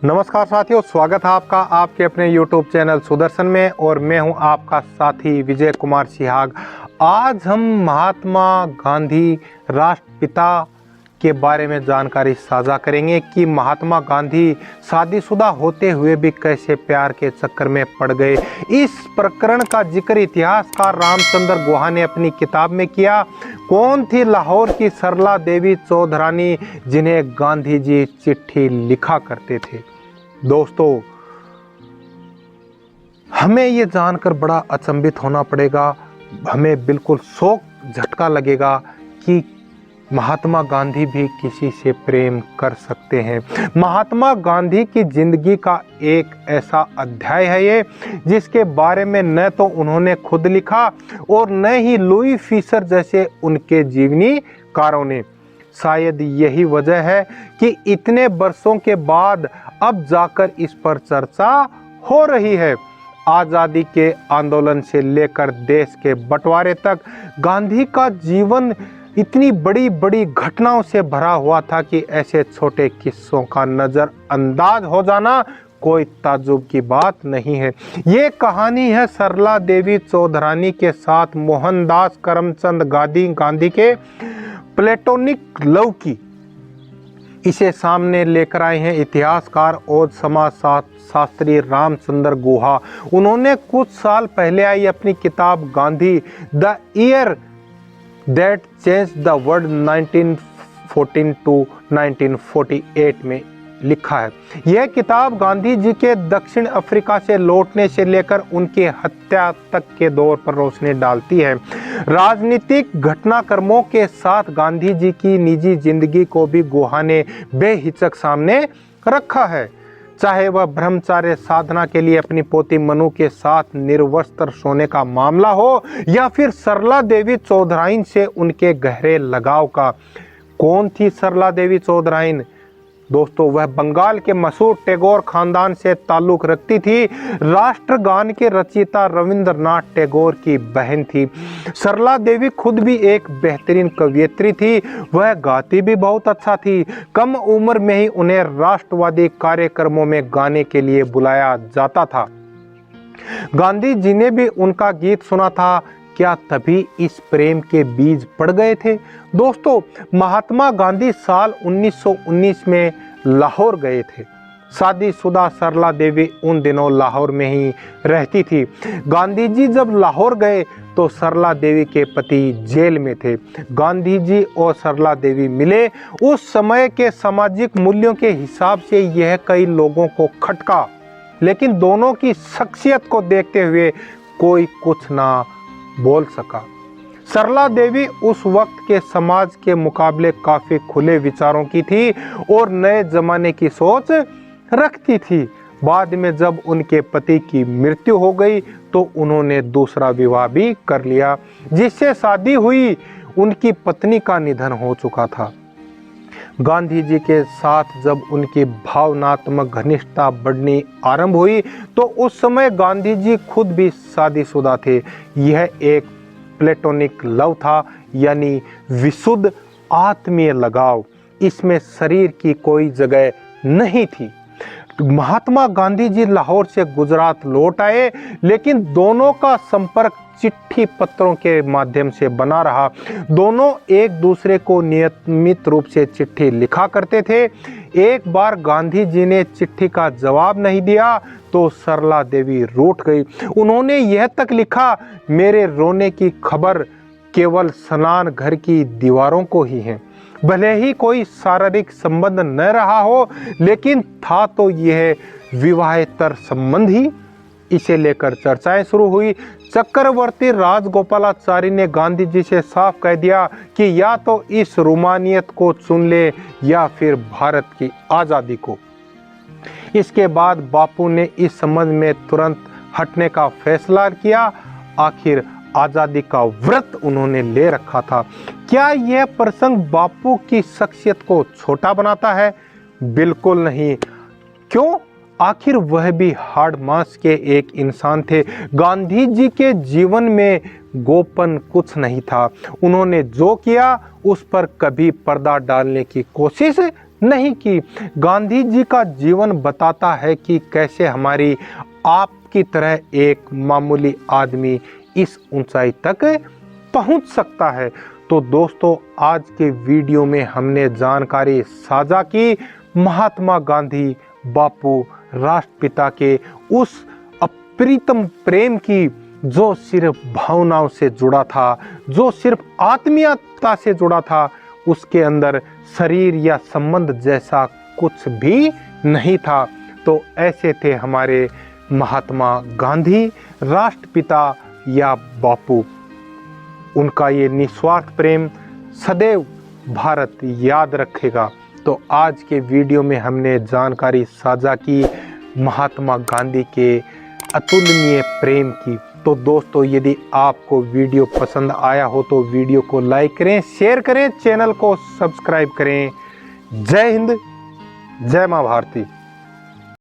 नमस्कार साथियों, स्वागत है आपका आपके अपने YouTube चैनल सुदर्शन में और मैं हूं आपका साथी विजय कुमार सिहाग। आज हम महात्मा गांधी राष्ट्रपिता के बारे में जानकारी साझा करेंगे कि महात्मा गांधी शादीशुदा होते हुए भी कैसे प्यार के चक्कर में पड़ गए। इस प्रकरण का जिक्र इतिहासकार रामचंद्र गुहा ने अपनी किताब में किया। कौन थी लाहौर की सरला देवी चौधरानी जिन्हें गांधी जी चिट्ठी लिखा करते थे? दोस्तों, हमें ये जानकर बड़ा अचंभित होना पड़ेगा, हमें बिल्कुल शौक झटका लगेगा कि महात्मा गांधी भी किसी से प्रेम कर सकते हैं। महात्मा गांधी की जिंदगी का एक ऐसा अध्याय है ये, जिसके बारे में न तो उन्होंने खुद लिखा और न ही लुई फीसर जैसे उनके जीवनीकारों ने। शायद यही वजह है कि इतने वर्षों के बाद अब जाकर इस पर चर्चा हो रही है। आज़ादी के आंदोलन से लेकर देश के बंटवारे तक गांधी का जीवन इतनी बड़ी बड़ी घटनाओं से भरा हुआ था कि ऐसे छोटे किस्सों का नज़रअंदाज हो जाना कोई ताज्जुब की बात नहीं है। ये कहानी है सरला देवी चौधरानी के साथ मोहनदास करमचंद गांधी के प्लेटोनिक लव की। इसे सामने लेकर आए हैं इतिहासकार और समाज शास्त्री रामचंद्र गुहा। उन्होंने कुछ साल पहले आई अपनी किताब Gandhi the year that changed the world 1914 to 1948 में लिखा है। यह किताब गांधी जी के दक्षिण अफ्रीका से लौटने से लेकर उनकी हत्या तक के दौर पर रोशनी डालती है। राजनीतिक घटनाक्रमों के साथ गांधी जी की निजी जिंदगी को भी गुहा ने बेहिचक सामने रखा है। चाहे वह ब्रह्मचार्य साधना के लिए अपनी पोती मनु के साथ निर्वस्त्र सोने का मामला हो या फिर सरला देवी चौधराइन से उनके गहरे लगाव का। कौन थी सरला देवी चौधराइन? दोस्तों, वह बंगाल के मशहूर टैगोर खानदान से ताल्लुक रखती थी। राष्ट्रगान के रचयिता रविंद्रनाथ टैगोर की बहन थी। सरला देवी खुद भी एक बेहतरीन कवयित्री थी। वह गाती भी बहुत अच्छा थी। कम उम्र में ही उन्हें राष्ट्रवादी कार्यक्रमों में गाने के लिए बुलाया जाता था। गांधी जी ने भी उनका गीत सुना था। क्या तभी इस प्रेम के बीज पड़ गए थे? दोस्तों, महात्मा गांधी साल 1919 में लाहौर गए थे। शादीशुदा सरला देवी उन दिनों लाहौर में ही रहती थी। गांधी जी जब लाहौर गए तो सरला देवी के पति जेल में थे। गांधी जी और सरला देवी मिले। उस समय के सामाजिक मूल्यों के हिसाब से यह कई लोगों को खटका, लेकिन दोनों की शख्सियत को देखते हुए कोई कुछ ना बोल सका। सरला देवी उस वक्त के समाज के मुकाबले काफी खुले विचारों की थी और नए जमाने की सोच रखती थी। बाद में जब उनके पति की मृत्यु हो गई तो उन्होंने दूसरा विवाह भी कर लिया, जिससे शादी हुई। उनकी पत्नी का निधन हो चुका था। गांधी जी के साथ जब उनकी भावनात्मक घनिष्ठता बढ़नी आरंभ हुई तो उस समय गांधी जी खुद भी शादीशुदा थे। यह एक प्लेटोनिक लव था, यानी विशुद्ध आत्मीय लगाव। इसमें शरीर की कोई जगह नहीं थी। महात्मा गांधी जी लाहौर से गुजरात लौट आए, लेकिन दोनों का संपर्क चिट्ठी पत्रों के माध्यम से बना रहा। दोनों एक दूसरे को नियमित रूप से चिट्ठी लिखा करते थे। एक बार गांधी जी ने चिट्ठी का जवाब नहीं दिया तो सरला देवी रूठ गई। उन्होंने यह तक लिखा, मेरे रोने की खबर केवल स्नान घर की दीवारों को ही है। भले ही कोई शारीरिक संबंध न रहा हो, लेकिन था तो यह विवाहेतर संबंध ही। इसे लेकर चर्चाएं शुरू हुई। चक्रवर्ती राजगोपालाचारी ने गांधी जी से साफ कह दिया कि या तो इस रोमानियत को चुन ले या फिर भारत की आज़ादी को। इसके बाद बापू ने इस संबंध में तुरंत हटने का फैसला किया। आखिर आज़ादी का व्रत उन्होंने ले रखा था। क्या यह प्रसंग बापू की शख्सियत को छोटा बनाता है? बिल्कुल नहीं। क्यों? आखिर वह भी हाड़ मांस के एक इंसान थे। गांधी जी के जीवन में गोपन कुछ नहीं था। उन्होंने जो किया उस पर कभी पर्दा डालने की कोशिश नहीं की। गांधी जी का जीवन बताता है कि कैसे हमारी आपकी तरह एक मामूली आदमी इस ऊंचाई तक पहुंच सकता है। तो दोस्तों, आज के वीडियो में हमने जानकारी साझा की महात्मा गांधी बापू राष्ट्रपिता के उस अप्रितम प्रेम की, जो सिर्फ भावनाओं से जुड़ा था, जो सिर्फ आत्मीयता से जुड़ा था। उसके अंदर शरीर या संबंध जैसा कुछ भी नहीं था। तो ऐसे थे हमारे महात्मा गांधी, राष्ट्रपिता या बापू। उनका ये निस्वार्थ प्रेम सदैव भारत याद रखेगा। तो आज के वीडियो में हमने जानकारी साझा की महात्मा गांधी के अतुलनीय प्रेम की। तो दोस्तों, यदि आपको वीडियो पसंद आया हो तो वीडियो को लाइक करें, शेयर करें, चैनल को सब्सक्राइब करें। जय हिंद, जय मां भारती।